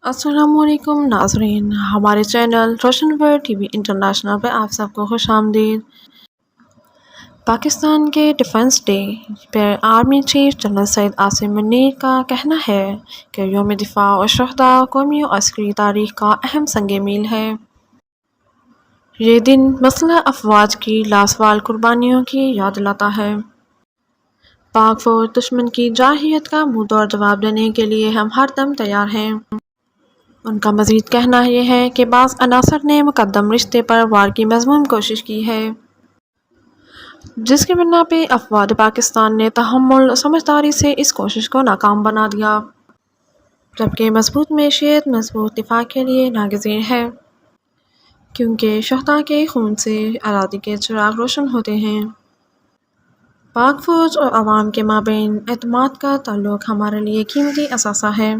السلام علیکم ناظرین، ہمارے چینل روشن ورلڈ ٹی وی انٹرنیشنل پہ آپ سب کو خوش آمدید۔ پاکستان کے ڈیفنس ڈے پر army chief general Syed Asim Munir کا کہنا ہے کہ یوم دفاع الشہداء قومی و عسکری تاریخ کا اہم سنگ میل ہے۔ یہ دن مسلح افواج کی لاسوال قربانیوں کی یاد دلاتا ہے۔ پاک فوج دشمن کی جارحیت کا منہ توڑ جواب دینے کے لیے ہم ہر دم تیار ہیں۔ ان کا مزید کہنا یہ ہے کہ بعض عناصر نے مقدم رشتے پر وار کی مذموم کوشش کی ہے، جس کی بنا پہ افواج پاکستان نے تحمل و سمجھداری سے اس کوشش کو ناکام بنا دیا، جبکہ مضبوط معیشت مضبوط دفاع کے لیے ناگزیر ہے، کیونکہ شہداء کے خون سے آزادی کے چراغ روشن ہوتے ہیں۔ پاک فوج اور عوام کے مابین اعتماد کا تعلق ہمارے لیے قیمتی اثاثہ ہے۔